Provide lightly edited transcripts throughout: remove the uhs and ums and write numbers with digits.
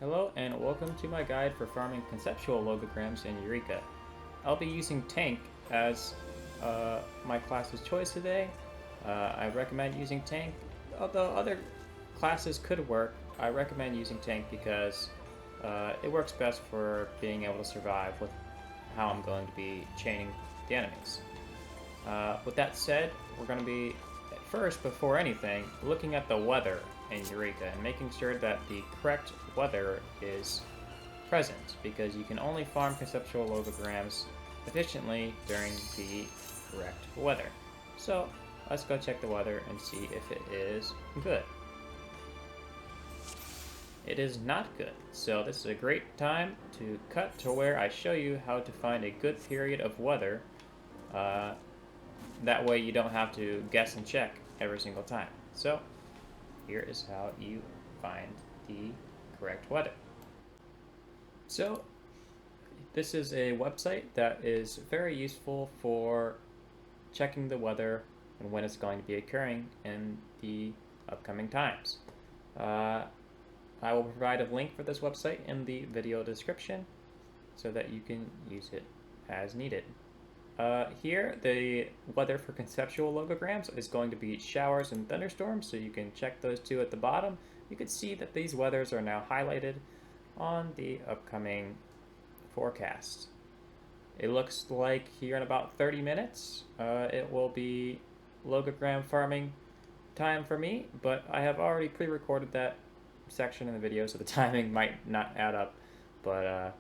Hello and welcome to my guide for farming conceptual logograms in Eureka. I'll be using Tank as my class's choice today. I recommend using Tank, although other classes could work. I recommend using Tank because it works best for being able to survive with how I'm going to be chaining the enemies. With that said, we're going to be, at first, before anything, looking at the weather in Eureka and making sure that the correct weather is present, because you can only farm conceptual logograms efficiently during the correct weather. So let's go check the weather and see if it is good. It is not good, so this is a great time to cut to where I show you how to find a good period of weather. That way you don't have to guess and check every single time. So here is how you find the correct weather. So this is a website that is very useful for checking the weather and when it's going to be occurring in the upcoming times. I will provide a link for this website in the video description so that you can use it as needed. Here, the weather for conceptual logograms is going to be showers and thunderstorms, so you can check those two at the bottom. You can see that these weathers are now highlighted on the upcoming forecast. It looks like here in about 30 minutes, it will be logogram farming time for me, but I have already pre-recorded that section in the video, so the timing might not add up, but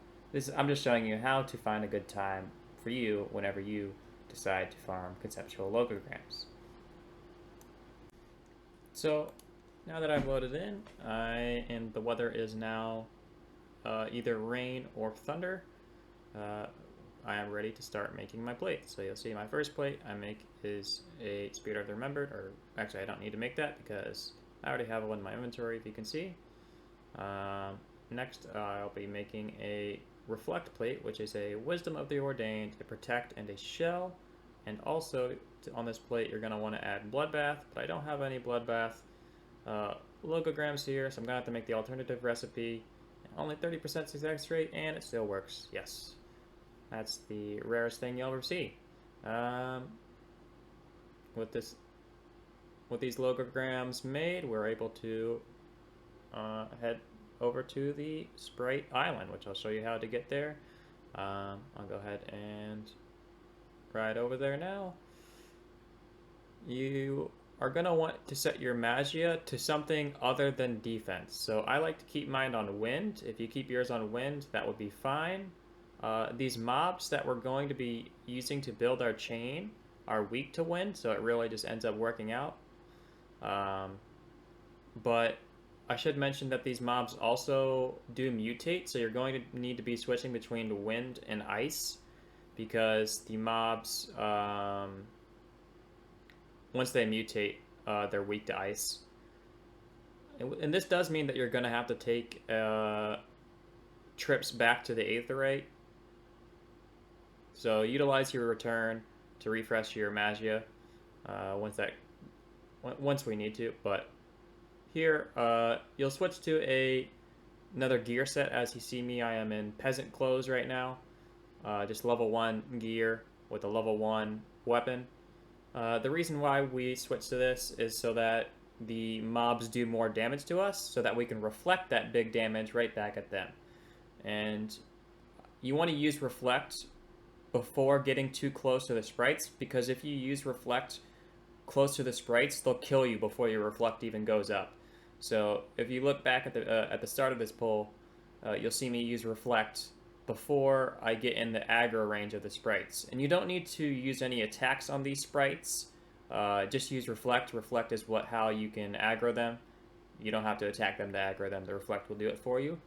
I'm just showing you how to find a good time for you whenever you decide to farm conceptual logograms. So now that I've loaded in, and the weather is now either rain or thunder, I am ready to start making my plate. So you'll see my first plate I make is a Spirit of the Remembered, or actually I don't need to make that because I already have one in my inventory, if you can see. Next I'll be making a Reflect plate, which is a Wisdom of the Ordained, a Protect, and a Shell. And also on this plate you're going to want to add Bloodbath, but I don't have any Bloodbath logograms here, so I'm going to have to make the alternative recipe. Only 30% success rate, and it still works. Yes, that's the rarest thing you'll ever see. With these logograms made, we're able to head over to the Sprite Island, which I'll show you how to get there. I'll go ahead and ride over there now. You are going to want to set your magia to something other than defense. So I like to keep mine on wind. If you keep yours on wind, that would be fine. These mobs that we're going to be using to build our chain are weak to wind, so it really just ends up working out. But I should mention that these mobs also do mutate, so you're going to need to be switching between wind and ice, because the mobs, once they mutate, they're weak to ice. And this does mean that you're going to have to take trips back to the Aetheryte. So utilize your return to refresh your magia once we need to, but here, you'll switch to another gear set. As you see me, I am in peasant clothes right now. Just level 1 gear with a level 1 weapon. The reason why we switch to this is so that the mobs do more damage to us, so that we can reflect that big damage right back at them. And you want to use Reflect before getting too close to the sprites, because if you use Reflect close to the sprites, they'll kill you before your Reflect even goes up. So if you look back at the start of this pull, you'll see me use Reflect before I get in the aggro range of the sprites. And you don't need to use any attacks on these sprites. Just use Reflect. Reflect is how you can aggro them. You don't have to attack them to aggro them. The Reflect will do it for you.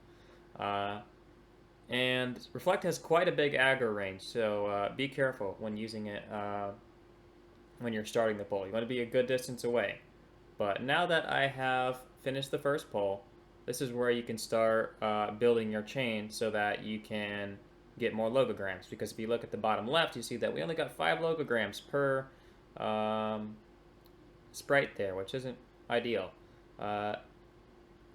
And Reflect has quite a big aggro range, so be careful when using it when you're starting the pull. You want to be a good distance away. But now that I have finished the first pull, this is where you can start building your chain so that you can get more logograms. Because if you look at the bottom left, you see that we only got 5 logograms per sprite there, which isn't ideal.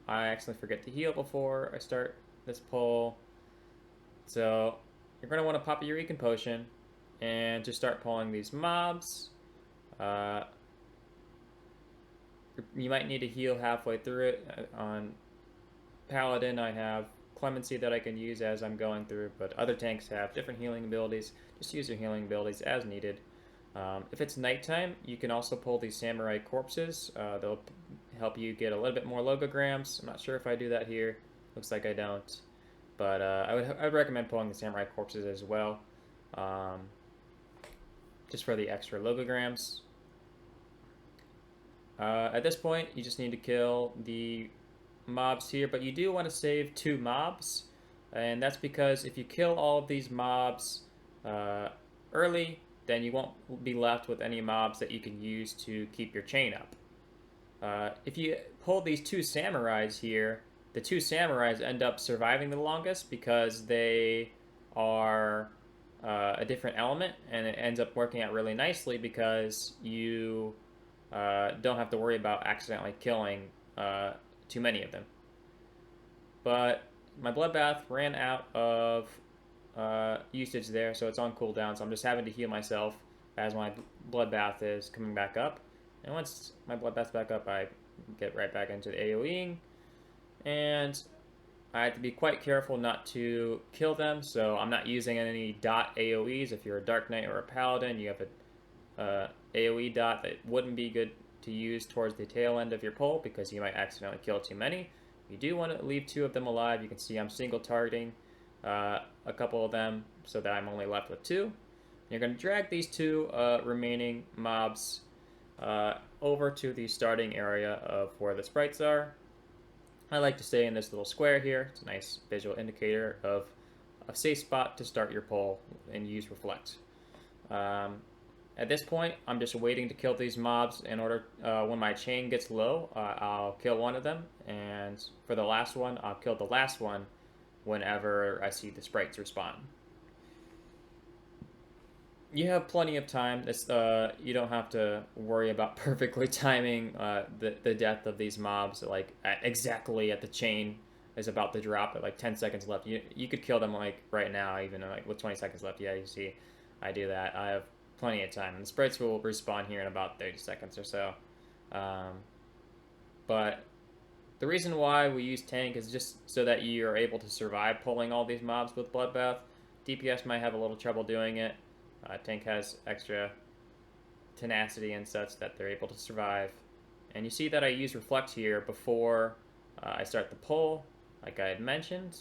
I accidentally forget to heal before I start this pull. So you're going to want to pop a Eureka potion and just start pulling these mobs. You might need to heal halfway through it. On Paladin, I have Clemency that I can use as I'm going through, but other tanks have different healing abilities. Just use your healing abilities as needed. If it's nighttime, you can also pull these Samurai Corpses. They'll help you get a little bit more logograms. I'm not sure if I do that here. Looks like I don't. But I would recommend pulling the Samurai Corpses as well. Just for the extra logograms. At this point, you just need to kill the mobs here, but you do want to save 2 mobs, and that's because if you kill all of these mobs early, then you won't be left with any mobs that you can use to keep your chain up. If you pull these 2 samurais here, the 2 samurais end up surviving the longest because they are a different element, and it ends up working out really nicely because you don't have to worry about accidentally killing too many of them. But my bloodbath ran out of usage there, so it's on cooldown, so I'm just having to heal myself as my bloodbath is coming back up. And once my bloodbath's back up, I get right back into the AoEing, and I have to be quite careful not to kill them, so I'm not using any dot AoEs. If you're a Dark Knight or a Paladin, you have a AoE dot that wouldn't be good to use towards the tail end of your pull because you might accidentally kill too many. You do want to leave 2 of them alive. You can see I'm single targeting a couple of them so that I'm only left with 2. You're going to drag these 2 remaining mobs over to the starting area of where the sprites are. I like to stay in this little square here. It's a nice visual indicator of a safe spot to start your pull and use Reflect. At this point, I'm just waiting to kill these mobs in order, when my chain gets low, I'll kill one of them, and for the last one, I'll kill the last one whenever I see the sprites respawn. You have plenty of time. You don't have to worry about perfectly timing the death of these mobs, like exactly at the chain is about to drop at like 10 seconds left. You could kill them like right now, even like with 20 seconds left. Yeah, you see, I do that. I have plenty of time, and the sprites will respawn here in about 30 seconds or so. But the reason why we use tank is just so that you're able to survive pulling all these mobs with bloodbath. DPS might have a little trouble doing it. Tank has extra tenacity and such that they're able to survive. And you see that I use Reflect here before I start the pull, like I had mentioned.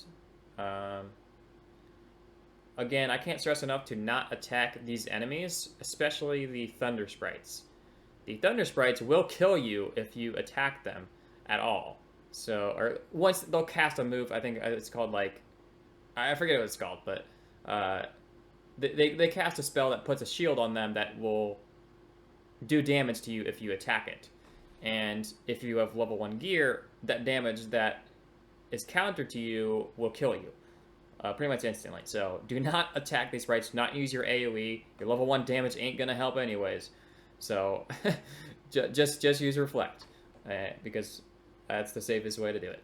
Again, I can't stress enough to not attack these enemies, especially the Thunder Sprites. The Thunder Sprites will kill you if you attack them at all. So, or once they'll cast a move, I think it's called like, I forget what it's called, but they cast a spell that puts a shield on them that will do damage to you if you attack it. And if you have level 1 gear, that damage that is countered to you will kill you. Pretty much instantly. So do not attack these sprites, not use your AoE. Your level 1 damage ain't gonna help anyways. So just use Reflect, because that's the safest way to do it.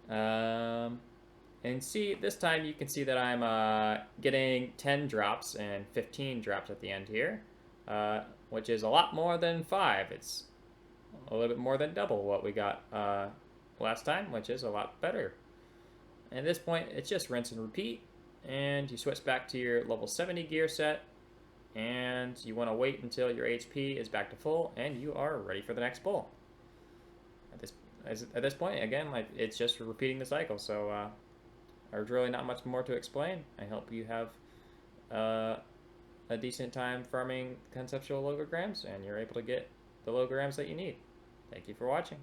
And see, this time you can see that I'm getting 10 drops and 15 drops at the end here, which is a lot more than 5. It's a little bit more than double what we got last time, which is a lot better. And at this point, it's just rinse and repeat, and you switch back to your level 70 gear set, and you want to wait until your HP is back to full, and you are ready for the next pull. At this point, again, like it's just repeating the cycle, so there's really not much more to explain. I hope you have a decent time farming conceptual logograms, and you're able to get the logograms that you need. Thank you for watching.